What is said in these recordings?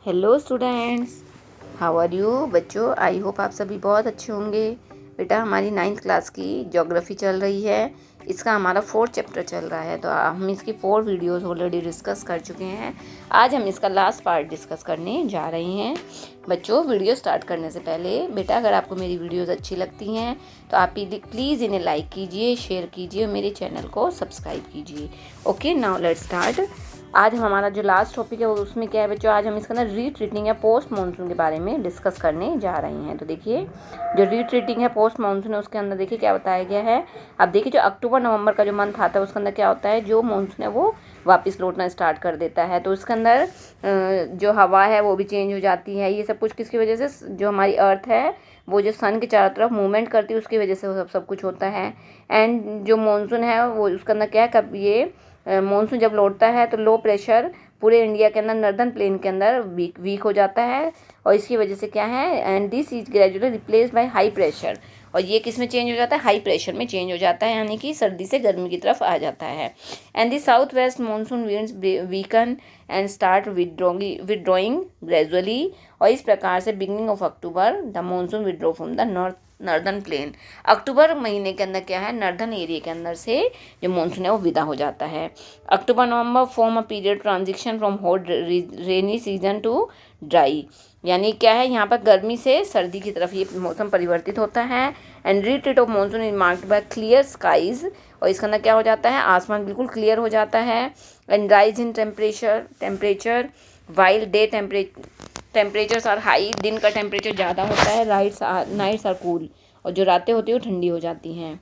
Hello students, how are you बच्चों। I hope आप सभी बहुत अच्छे होंगे। बेटा हमारी 9th क्लास की ज्योग्राफी चल रही है। इसका हमारा 4th चैप्टर चल रहा है, तो हम इसकी 4 वीडियोस ऑलरेडी डिस्कस कर चुके हैं। आज हम इसका लास्ट पार्ट डिस्कस करने जा रहे हैं। बच्चों वीडियो स्टार्ट करने से पहले बेटा अगर आपको मेरी वीडियोस अच्छी लगती हैं तो आप प्लीज़ इन्हें लाइक कीजिए, शेयर कीजिए और मेरे चैनल को सब्सक्राइब कीजिए। Okay, now let's start. आज हमारा जो लास्ट टॉपिक है वो उसमें क्या है बच्चों, आज हम इसके अंदर रीट्रीटिंग या पोस्ट मानसून के बारे में डिस्कस करने जा रहे हैं। तो देखिए जो रीट्रीटिंग है पोस्ट मानसून है उसके अंदर देखिए क्या बताया गया है। अब देखिए जो अक्टूबर नवंबर का जो मंथ आता है उसके अंदर क्या होता है, जो मानसून है वो वापस लौटना स्टार्ट कर देता है। तो उसके अंदर जो हवा है वो भी चेंज हो जाती है। ये सब कुछ किसकी वजह से, जो हमारी अर्थ है वो जो सन के चारों तरफ मूवमेंट करती है उसकी वजह से वो सब कुछ होता है। एंड जो मानसून है वो उसके अंदर क्या है, कब ये मानसून जब लौटता है तो लो प्रेशर पूरे इंडिया के अंदर नर्दर्न प्लेन के अंदर वीक हो जाता है और इसकी वजह से क्या है, and this is gradually replaced by high pressure. और ये किस में चेंज हो जाता है, हाई प्रेशर में चेंज हो जाता है, यानी कि सर्दी से गर्मी की तरफ आ जाता है। And the south west monsoon winds weaken and start withdrawing gradually. और इस प्रकार से beginning of October the monsoon withdraw from the northern plain. अक्टूबर महीने के अंदर क्या है, नॉर्दर्न एरिया के अंदर से जो मानसून है वो विदा हो जाता है। October November form a period transition from hot rainy season to dry, यानी क्या है यहाँ पर गर्मी से सर्दी की तरफ ये मौसम परिवर्तित होता है। And retreat of monsoon is marked by clear skies, और इसके अंदर क्या हो जाता है, आसमान बिल्कुल क्लियर हो जाता है। And rise in temperature while day temperatures are high, दिन का टेम्परेचर ज़्यादा होता है, नाइट्स आर कूल, और जो रातें होती हैं वो ठंडी हो जाती हैं।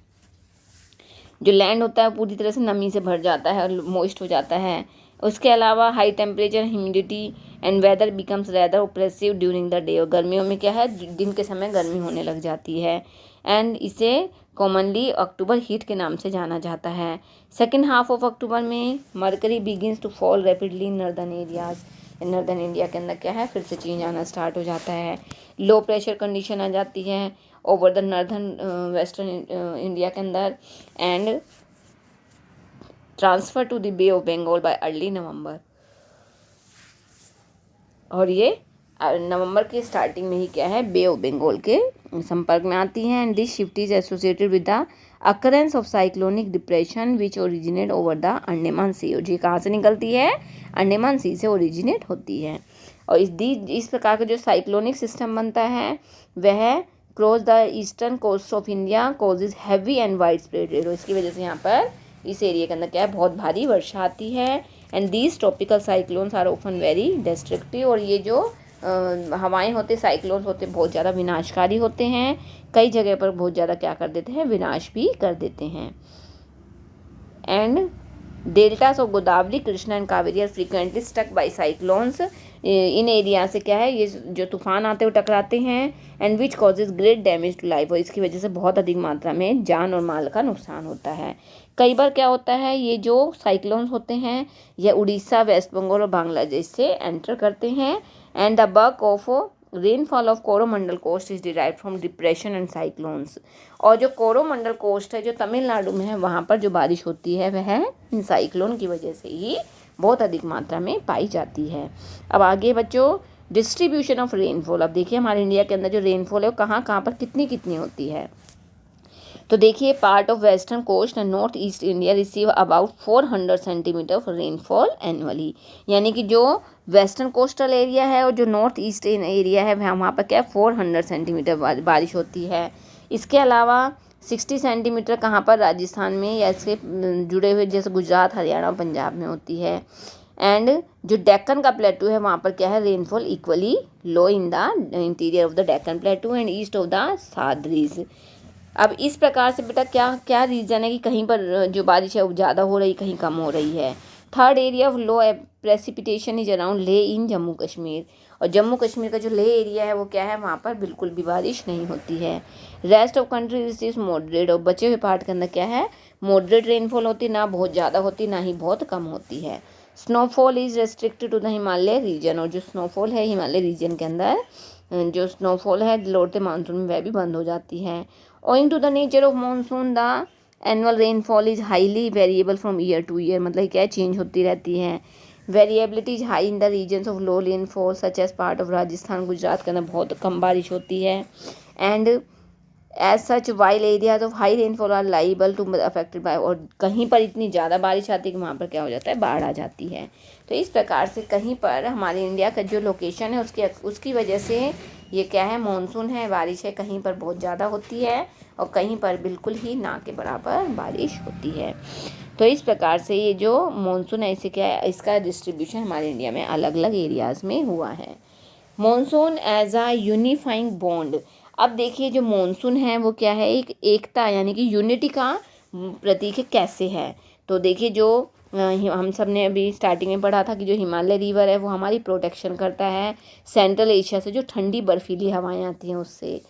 जो लैंड होता है पूरी तरह से नमी से भर जाता है और मॉइस्ट हो जाता है। उसके अलावा high temperature, humidity and weather becomes rather oppressive during the day, और गर्मियों में क्या है, दिन के समय गर्मी होने लग जाती है। एंड इसे कॉमनली अक्टूबर हीट के नाम से जाना जाता है। सेकेंड हाफ ऑफ अक्टूबर में mercury begins to fall rapidly in northern areas, northern India के अंदर क्या है फिर से चेंज आना स्टार्ट हो जाता है। लो प्रेशर कंडीशन आ जाती है over the northern western India के अंदर, and transfer to the Bay of Bengal by early November. और ये नवंबर के स्टार्टिंग में ही क्या है, बे ऑफ बंगाल के संपर्क में आती हैं। And this shift is associated with the occurrence of cyclonic depression which originate over the Andaman sea, और ये कहाँ से निकलती है, अंडमान सी से ओरिजिनेट होती है। और इस प्रकार का जो साइक्लोनिक सिस्टम बनता है वह cross the eastern coast of India causes heavy and widespread rain, इसकी वजह से यहाँ पर इस एरिया के अंदर क्या है, बहुत भारी वर्षा आती है। And these tropical cyclones are often very destructive, और ये जो हवाएं होते, साइक्लोन्स होते, बहुत ज़्यादा विनाशकारी होते हैं। कई जगह पर बहुत ज़्यादा क्या कर देते हैं, विनाश भी कर देते हैं। And deltas of Godavari, Krishna and Kaveri are frequently stuck by cyclones, इन एरिया से क्या है, ये जो तूफान आते हुए टकराते हैं। And which causes great damage to life, और इसकी वजह से बहुत अधिक मात्रा में जान और माल का नुकसान होता है। कई बार क्या होता है, ये जो साइक्लोन्स होते हैं ये उड़ीसा, वेस्ट बंगाल और बांग्लादेश से एंटर करते हैं। And the bulk of rainfall of Coromandel coast is derived from depression and cyclones, और जो कोरोमंडल कोस्ट है जो तमिलनाडु में है वहाँ पर जो बारिश होती है वह इन साइक्लोन की वजह से ही बहुत अधिक मात्रा में पाई जाती है। अब आगे बच्चों डिस्ट्रीब्यूशन ऑफ रेनफॉल, अब देखिए हमारे इंडिया के अंदर जो रेनफॉल है वो कहाँ कहाँ पर कितनी कितनी होती है। तो देखिए part of western coast and north east India receive about 400 centimetre of rainfall annually, यानी कि जो वेस्टर्न कोस्टल एरिया है और जो नॉर्थ ईस्ट एरिया है वहाँ पर क्या 400 सेंटीमीटर बारिश होती है। इसके अलावा 60 सेंटीमीटर कहाँ पर, राजस्थान में या इसके जुड़े हुए जैसे गुजरात, हरियाणा और पंजाब में होती है। एंड जो डेक्कन का प्लेटू है वहाँ पर क्या है, rainfall equally low in the interior of the Deccan plateau and east of the Sahyadris. अब इस प्रकार से बेटा क्या क्या रीज़न है कि कहीं पर जो बारिश है वो ज़्यादा हो रही, कहीं कम हो रही है। Third area of low precipitation is around ले इन जम्मू कश्मीर, और जम्मू कश्मीर का जो ले एरिया है वो क्या है, वहाँ पर बिल्कुल भी बारिश नहीं होती है। Rest of country receives moderate, और बचे हुए पार्ट के अंदर क्या है, मॉडरेट रेनफॉल होती, ना बहुत ज़्यादा होती ना ही बहुत कम होती है। Snowfall is restricted to the Himalaya region, और जो स्नोफॉल है हिमालय रीजन के अंदर जो स्नोफॉल है लौटते मानसून में वह भी बंद हो जाती है। Owing to the nature of monsoon the annual rainfall is highly variable from year to year, मतलब क्या है, चेंज होती रहती है। Variability is high in the regions of low rainfall such as part of Rajasthan, Gujarat के अंदर बहुत कम बारिश होती है। And as such while areas of high rainfall are liable to affected by, और कहीं पर इतनी ज़्यादा बारिश आती है कि वहाँ पर क्या हो जाता है, बाढ़ आ जाती है। तो इस प्रकार से कहीं पर हमारे इंडिया का जो लोकेशन है उसकी वजह से ये क्या है, मानसून है, बारिश है, कहीं पर बहुत ज़्यादा होती है और कहीं पर बिल्कुल ही ना के बराबर बारिश होती है। तो इस प्रकार से ये जो मानसून है इसे क्या है, इसका डिस्ट्रीब्यूशन हमारे इंडिया में अलग अलग एरियाज़ में हुआ है। Monsoon as a unifying bond. अब देखिए जो मानसून है वो क्या है, एक एकता यानी कि यूनिटी का प्रतीक कैसे है। तो देखिए जो हम सब ने अभी स्टार्टिंग में पढ़ा था कि जो हिमालय रिवर है वो हमारी प्रोटेक्शन करता है सेंट्रल एशिया से, जो ठंडी बर्फीली हवाएं आती हैं उससे।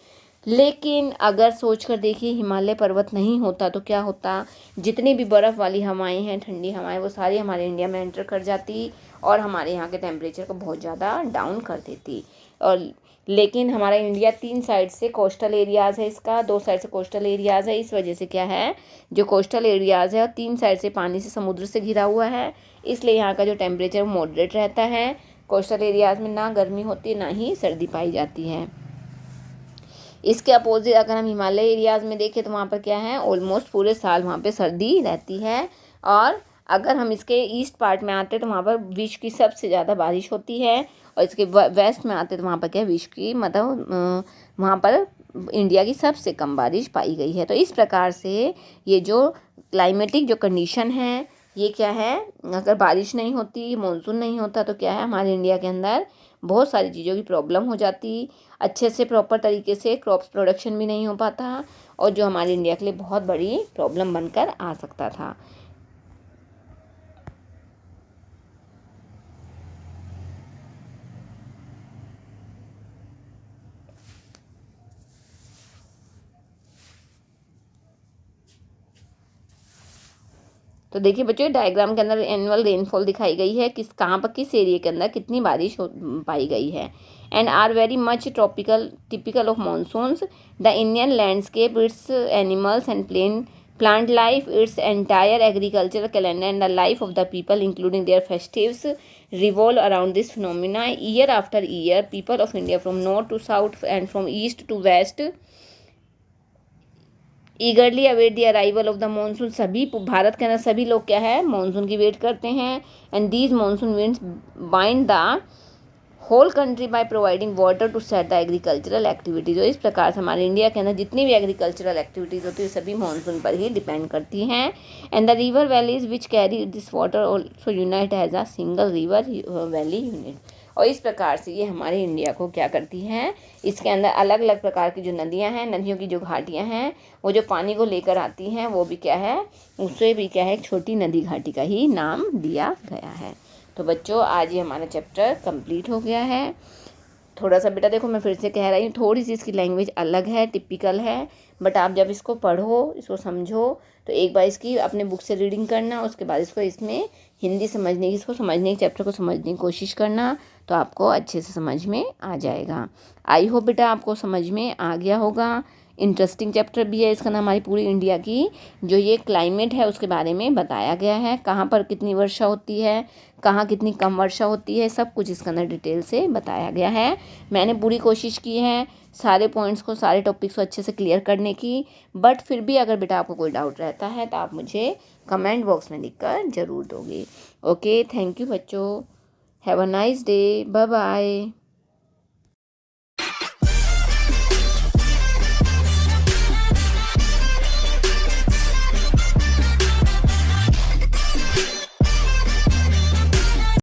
लेकिन अगर सोच कर देखिए हिमालय पर्वत नहीं होता तो क्या होता, जितनी भी बर्फ़ वाली हवाएं हैं, ठंडी हवाएं, वो सारी हमारे इंडिया में एंटर कर जाती और हमारे यहाँ के टेम्परेचर को बहुत ज़्यादा डाउन कर देती। और लेकिन हमारा इंडिया 3 साइड से कोस्टल एरियाज़ है, इसका 2 साइड से कोस्टल एरियाज़ है। इस वजह से क्या है, जो कोस्टल एरियाज़ है और 3 साइड से पानी से, समुद्र से घिरा हुआ है, इसलिए यहाँ का जो टेम्परेचर मॉडरेट रहता है। कोस्टल एरियाज़ में ना गर्मी होती है ना ही सर्दी पाई जाती है। इसके अपोजिट अगर हम हिमालय एरियाज़ में देखें तो वहाँ पर क्या है, ऑलमोस्ट पूरे साल वहाँ पे सर्दी रहती है। और अगर हम इसके ईस्ट पार्ट में आते हैं तो वहाँ पर विश्व की सबसे ज़्यादा बारिश होती है, और इसके वेस्ट में आते हैं तो वहाँ पर क्या है, विश्व की मतलब वहाँ पर इंडिया की सबसे कम बारिश पाई गई है। तो इस प्रकार से ये जो क्लाइमेटिक जो कंडीशन है ये क्या है, अगर बारिश नहीं होती, मानसून नहीं होता तो क्या है, हमारे इंडिया के अंदर बहुत सारी चीज़ों की प्रॉब्लम हो जाती, अच्छे से प्रॉपर तरीके से क्रॉप्स प्रोडक्शन भी नहीं हो पाता, और जो हमारे इंडिया के लिए बहुत बड़ी प्रॉब्लम बनकर आ सकता था। तो देखिए बच्चों डायग्राम के अंदर एनुअल रेनफॉल दिखाई गई है, किस कहाँ पर किस एरिया के अंदर कितनी बारिश पाई गई है। And are very much tropical typical of monsoons the Indian landscape, its animals and plant life, its entire agricultural calendar and the life of the people including their festives revolve around this phenomena. Year after year people of India from north to south and from east to west ईगरली await the arrival of the monsoon. सभी भारत के अंदर सभी लोग क्या है, monsoon की wait करते हैं। And these monsoon winds bind the whole country by providing water to set the agricultural activities. और इस प्रकार से हमारे इंडिया के अंदर जितनी भी एग्रीकल्चरल एक्टिविटीज़ होती है सभी मानसून पर ही डिपेंड करती हैं। And the river valleys which carry this water also unite as a single river valley unit. और इस प्रकार से ये हमारे इंडिया को क्या करती हैं, इसके अंदर अलग अलग प्रकार की जो नदियाँ हैं, नदियों की जो घाटियाँ हैं, वो जो पानी को लेकर आती हैं वो भी क्या है, उससे भी क्या है, एक छोटी नदी घाटी का ही नाम दिया गया है। तो बच्चों आज ये हमारा चैप्टर कंप्लीट हो गया है। थोड़ा सा बेटा देखो मैं फिर से कह रही हूँ, थोड़ी सी इसकी लैंग्वेज अलग है, टिपिकल है, बट आप जब इसको पढ़ो, इसको समझो, तो एक बार इसकी अपने बुक से रीडिंग करना, उसके बाद इसको इसमें हिंदी समझने की, इसको समझने की, चैप्टर को समझने की कोशिश करना, तो आपको अच्छे से समझ में आ जाएगा। आई होप बेटा आपको समझ में आ गया होगा। इंटरेस्टिंग चैप्टर भी है, इसका नाम हमारी पूरी इंडिया की जो ये क्लाइमेट है उसके बारे में बताया गया है, कहाँ पर कितनी वर्षा होती है, कहाँ कितनी कम वर्षा होती है, सब कुछ इसके अंदर डिटेल से बताया गया है। मैंने पूरी कोशिश की है सारे पॉइंट्स को, सारे टॉपिक्स को अच्छे से क्लियर करने की, बट फिर भी अगर बेटा आपको कोई डाउट रहता है तो आप मुझे कमेंट बॉक्स में लिखकर ज़रूर दोगे। ओके, थैंक यू बच्चों, have a nice day, bye bye.